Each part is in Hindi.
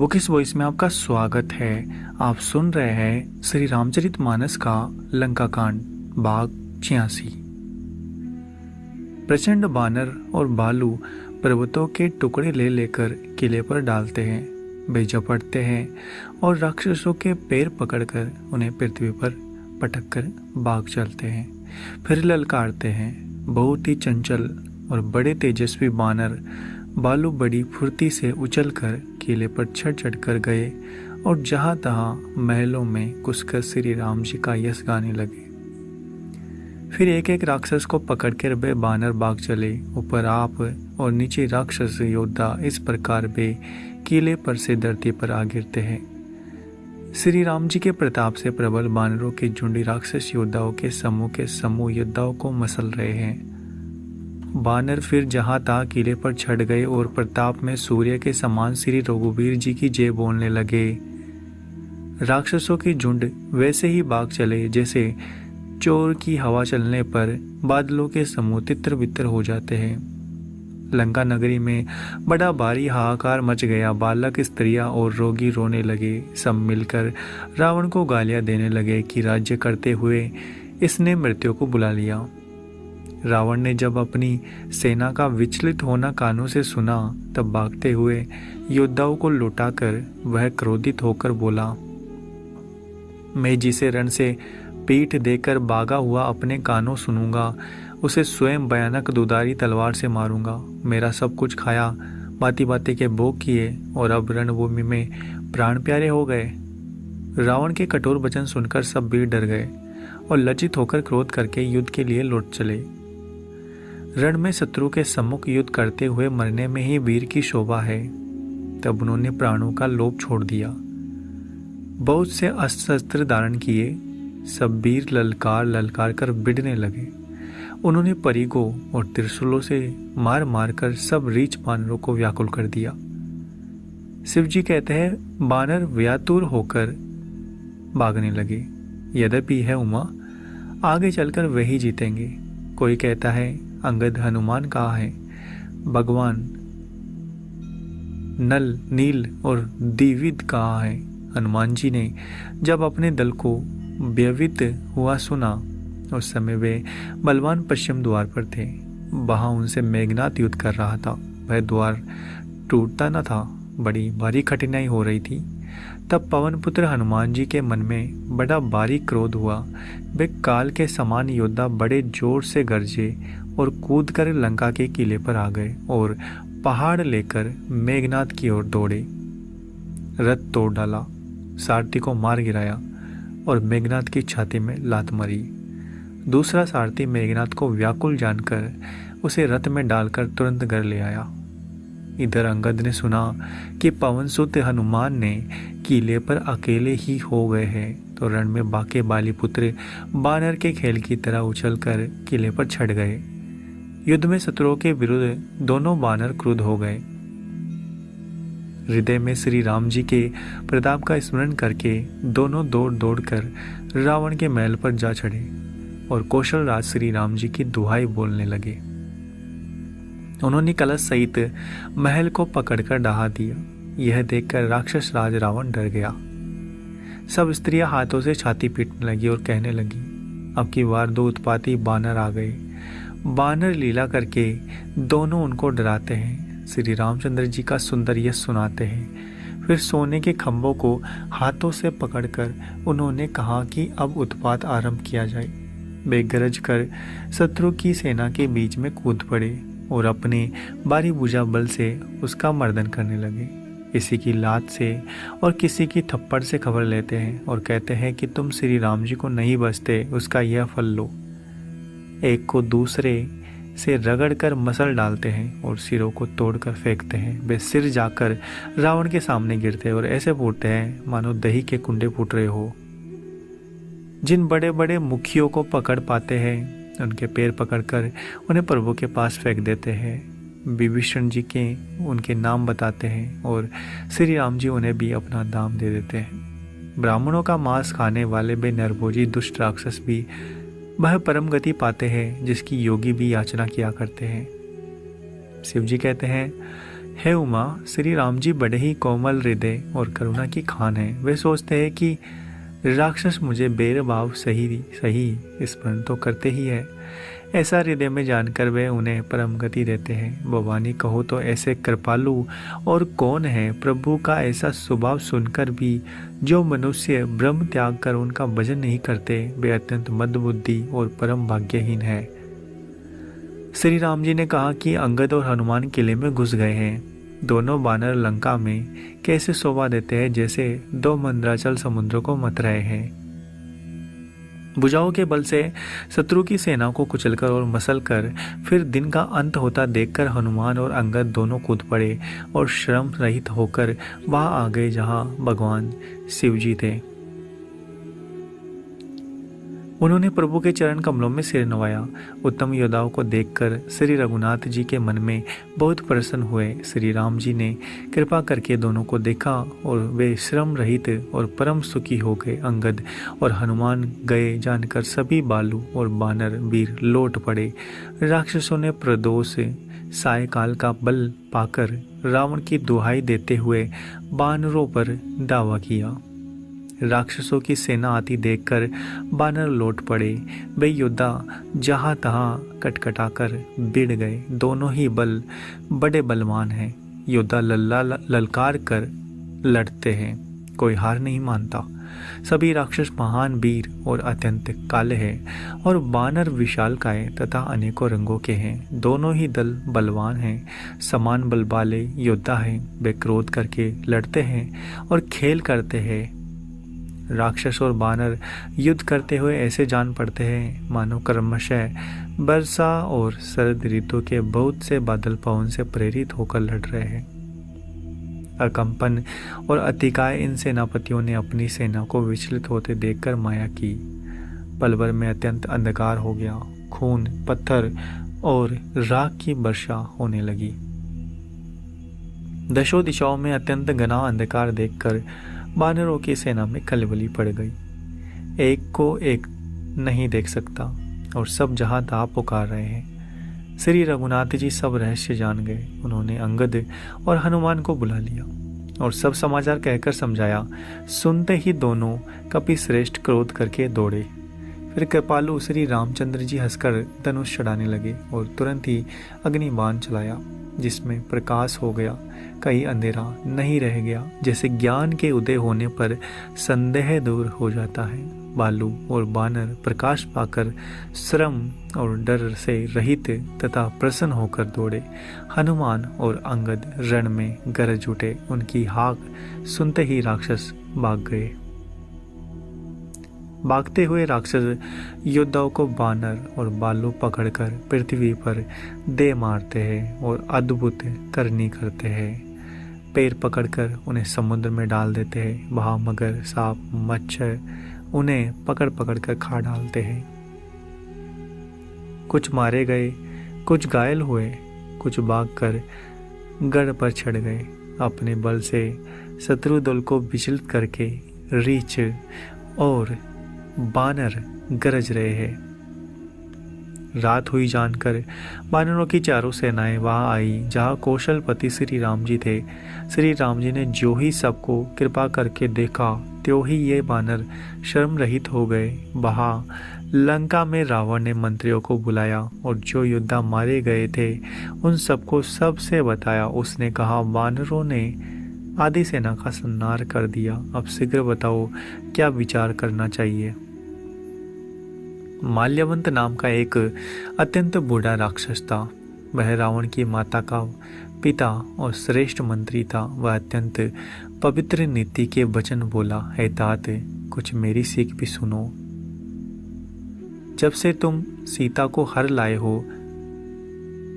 बुक इस वॉइस में आपका स्वागत है। आप सुन रहे हैं श्री रामचरितमानस का लंका कांड भाग 86। प्रचंड बानर और भालू पर्वतों के टुकड़े ले लेकर किले पर डालते हैं, वे झपटते हैं और राक्षसों के पैर पकड़कर उन्हें पृथ्वी पर पटक कर भाग चलते हैं, फिर ललकारते हैं। बहुत ही चंचल और बड़े तेजस्वी बानर भालू बड़ी फुर्ती से उछलकर किले पर चढ़ कर गए और जहाँ तहाँ महलों में घुसकर श्री राम जी का यश गाने लगे। फिर एक एक राक्षस को पकड़कर वे बानर भाग चले। ऊपर आप और नीचे राक्षस योद्धा इस प्रकार वे किले पर से धरती पर आ गिरते हैं। श्री राम जी के प्रताप से प्रबल बानरों की झुंडी राक्षस योद्धाओं के समूह योद्धाओं को मसल रहे हैं। बानर फिर जहाँ तहाँ किले पर चढ़ गए और प्रताप में सूर्य के समान श्री रघुवीर जी की जय बोलने लगे। राक्षसों की झुंड वैसे ही भाग चले जैसे चोर की हवा चलने पर बादलों के समूह तितर बितर हो जाते हैं। लंका नगरी में बड़ा भारी हाहाकार मच गया। बालक, स्त्रियां और रोगी रोने लगे। सब मिलकर रावण को गालियां देने लगे कि राज्य करते हुए इसने मृत्यु को बुला लिया। रावण ने जब अपनी सेना का विचलित होना कानों से सुना, तब भागते हुए योद्धाओं को लौटाकर वह क्रोधित होकर बोला, मैं जिसे रण से पीठ देकर भागा हुआ अपने कानों सुनूंगा, उसे स्वयं भयानक दुधारी तलवार से मारूंगा। मेरा सब कुछ खाया, बाती बाती के भोग किए और अब रणभूमि में प्राण प्यारे हो गए। रावण के कठोर वचन सुनकर सब वीर डर गए और लज्जित होकर क्रोध करके युद्ध के लिए लौट चले। रण में शत्रु के सम्मुख युद्ध करते हुए मरने में ही वीर की शोभा है। तब उन्होंने प्राणों का लोभ छोड़ दिया। बहुत से अस्त्र शस्त्र धारण किए। सब वीर ललकार कर बिड़ने लगे। उन्होंने परिगों और त्रिशूलों से मार मार कर सब रीछ बानरों को व्याकुल कर दिया। शिव जी कहते हैं, बानर व्यातुर होकर भागने लगे। यद्यपि है उमा, आगे चलकर वही जीतेंगे। कोई कहता है, अंगद हनुमान कहाँ है? भगवान नल, नील और द्विविद कहाँ है? हनुमान जी ने जब अपने दल को व्यवित हुआ सुना, उस समय वे बलवान पश्चिम द्वार पर थे। वहां उनसे मेघनाथ युद्ध कर रहा था। वह द्वार टूटता न था, बड़ी भारी कठिनाई हो रही थी। तब पवन पुत्र हनुमान जी के मन में बड़ा भारी क्रोध हुआ। वे काल के समान योद्धा बड़े जोर से गरजे और कूदकर लंका के किले पर आ गए और पहाड़ लेकर मेघनाथ की ओर दौड़े। रथ तोड़ डाला, सारथी को मार गिराया और मेघनाथ की छाती में लात मारी। दूसरा सारथी मेघनाथ को व्याकुल जानकर उसे रथ में डालकर तुरंत घर ले आया। इधर अंगद ने सुना कि पवनसुत हनुमान ने किले पर अकेले ही हो गए हैं, तो रण में बाके बाली पुत्र बानर के खेल की तरह उछलकर किले पर चढ़ गए। युद्ध में शत्रुओं के विरुद्ध दोनों बानर क्रुद्ध हो गए। हृदय में श्री राम जी के प्रताप का स्मरण करके दोनों दौड़ दौड़ कर रावण के महल पर जा चढ़े और कौशल राज श्री राम जी की दुहाई बोलने लगे। उन्होंने कलश सहित महल को पकड़कर ढहा दिया। यह देखकर राक्षस राज रावण डर गया। सब स्त्रियां हाथों से छाती पीटने लगी और कहने लगी, अब की बार दो उत्पाती बानर आ गए। बानर लीला करके दोनों उनको डराते हैं, श्री रामचंद्र जी का सुंदर यश सुनाते हैं। फिर सोने के खंभों को हाथों से पकड़कर उन्होंने कहा कि अब उत्पात आरंभ किया जाए। वे गरज कर शत्रु की सेना के बीच में कूद पड़े और अपने बारी भुजा बल से उसका मर्दन करने लगे। किसी की लात से और किसी की थप्पड़ से खबर लेते हैं और कहते हैं कि तुम श्री राम जी को नहीं बचते, उसका यह फल लो। एक को दूसरे से रगड़कर मसल डालते हैं और सिरों को तोड़कर फेंकते हैं। वे सिर जाकर रावण के सामने गिरते हैं और ऐसे फूटते हैं मानो दही के कुंडे फूट रहे हो। जिन बड़े बड़े मुखियों को पकड़ पाते हैं, उनके पैर पकड़कर उन्हें प्रभु के पास फेंक देते हैं। विभीषण जी के उनके नाम बताते हैं और श्री राम जी उन्हें भी अपना दाम दे देते हैं। ब्राह्मणों का मांस खाने वाले बे नरभोजी दुष्ट राक्षस भी वह परम गति पाते हैं जिसकी योगी भी याचना किया करते हैं। शिव जी कहते हैं हे उमा, श्री राम जी बड़े ही कोमल हृदय और करुणा की खान है। वे सोचते हैं कि राक्षस मुझे बेरभाव सही स्मरण तो करते ही है। ऐसा हृदय में जानकर वे उन्हें परम गति देते हैं। भवानी कहो तो ऐसे कृपालु और कौन है। प्रभु का ऐसा स्वभाव सुनकर भी जो मनुष्य ब्रह्म त्याग कर उनका भजन नहीं करते, वे अत्यंत मंदबुद्धि और परम भाग्यहीन है। श्री राम जी ने कहा कि अंगद और हनुमान किले में घुस गए हैं। दोनों बानर लंका में कैसे शोभा देते हैं, जैसे दो मंदराचल समुद्र को मत रहे हैं। भुजाओं के बल से शत्रु की सेना को कुचलकर और मसलकर फिर दिन का अंत होता देखकर हनुमान और अंगद दोनों कूद पड़े और श्रम रहित होकर वहां आ गए जहां भगवान शिव जी थे। उन्होंने प्रभु के चरण कमलों में सिर नवाया। उत्तम योद्धाओं को देखकर श्री रघुनाथ जी के मन में बहुत प्रसन्न हुए। श्री राम जी ने कृपा करके दोनों को देखा और वे श्रम रहित और परम सुखी हो गए। अंगद और हनुमान गए जानकर सभी बालू और बानर वीर लौट पड़े। राक्षसों ने प्रदोष सायकाल का बल पाकर रावण की दुहाई देते हुए बानरों पर दावा किया। राक्षसों की सेना आती देखकर बानर लौट पड़े। वे योद्धा जहां तहां कटकटाकर भिड़ गए। दोनों ही बल बड़े बलवान हैं। योद्धा ललकार कर लड़ते हैं, कोई हार नहीं मानता। सभी राक्षस महान वीर और अत्यंत काले हैं और बानर विशालकाय तथा अनेकों रंगों के हैं। दोनों ही दल बलवान हैं, समान बल वाले योद्धा हैं। वे क्रोध करके लड़ते हैं और खेल करते हैं। राक्षस और बानर युद्ध करते हुए ऐसे जान पड़ते हैं मानो क्रमशः वर्षा और शरद ऋतु के बहुत से बादल पवन से प्रेरित होकर लड़ रहे हैं। अकंपन और अतिकाय इन सेनापतियों ने अपनी सेना को विचलित होते देखकर माया की। पल भर में अत्यंत अंधकार हो गया। खून, पत्थर और राख की वर्षा होने लगी। दशों दिशाओं में अत्यंत घना अंधकार देखकर बानरों की सेना में खलबली पड़ गई। एक को एक नहीं देख सकता और सब जहां तहां पुकार रहे हैं। श्री रघुनाथ जी सब रहस्य जान गए। उन्होंने अंगद और हनुमान को बुला लिया और सब समाचार कहकर समझाया। सुनते ही दोनों कपि श्रेष्ठ क्रोध करके दौड़े। फिर कृपालु श्री रामचंद्र जी हंसकर धनुष चढ़ाने लगे और तुरंत ही अग्निबाण चलाया, जिसमें प्रकाश हो गया, कहीं अंधेरा नहीं रह गया। जैसे ज्ञान के उदय होने पर संदेह दूर हो जाता है। बालू और बानर प्रकाश पाकर श्रम और डर से रहित तथा प्रसन्न होकर दौड़े। हनुमान और अंगद रण में गरज उठे। उनकी हाक सुनते ही राक्षस भाग गए। भागते हुए राक्षस योद्धाओं को बानर और बालू पकड़कर पृथ्वी पर दे मारते हैं और अद्भुत करनी करते हैं। पैर पकड़कर उन्हें समुद्र में डाल देते हैं। वहाँ मगर, सांप, मच्छर उन्हें पकड़ पकड़ कर खा डालते हैं। कुछ मारे गए, कुछ घायल हुए, कुछ भागकर गढ़ पर चढ़ गए। अपने बल से शत्रु दल को विचलित करके रीछ और बानर गरज रहे हैं। रात हुई जानकर बानरों की चारों सेनाएं वहां आई जहां कौशलपति श्री राम जी थे। श्री राम जी ने जो ही सबको कृपा करके देखा, त्यों ही ये बानर शर्म रहित हो गए। वहां लंका में रावण ने मंत्रियों को बुलाया और जो योद्धा मारे गए थे उन सबको सबसे बताया। उसने कहा, बानरों ने आधी सेना का संहार कर दिया। अब शीघ्र बताओ क्या विचार करना चाहिए। माल्यवंत नाम का एक अत्यंत बूढ़ा राक्षस था। वह रावण की माता का पिता और श्रेष्ठ मंत्री था। वह अत्यंत पवित्र नीति के वचन बोला, हे तात, कुछ मेरी सीख भी सुनो। जब से तुम सीता को हर लाए हो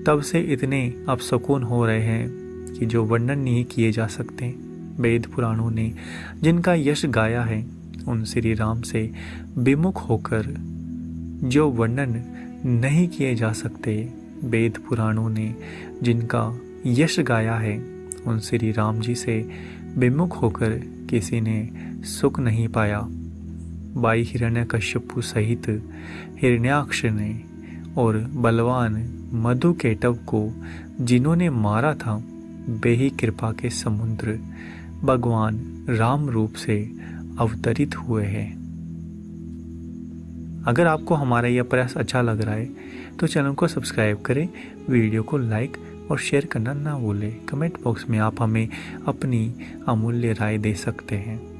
तब से इतने अपशकुन हो रहे हैं कि जो वर्णन नहीं किए जा सकते। वेद पुराणों ने जिनका यश गाया है उन श्री राम से विमुख होकर जो वर्णन नहीं किए जा सकते। वेद पुराणों ने जिनका यश गाया है उन श्री राम जी से विमुख होकर किसी ने सुख नहीं पाया। भाई हिरण्यकश्यपु सहित हिरण्याक्ष ने और बलवान मधुकेटव को जिन्होंने मारा था, बेही कृपा के समुद्र भगवान राम रूप से अवतरित हुए हैं। अगर आपको हमारा यह प्रयास अच्छा लग रहा है तो चैनल को सब्सक्राइब करें, वीडियो को लाइक और शेयर करना ना भूलें। कमेंट बॉक्स में आप हमें अपनी अमूल्य राय दे सकते हैं।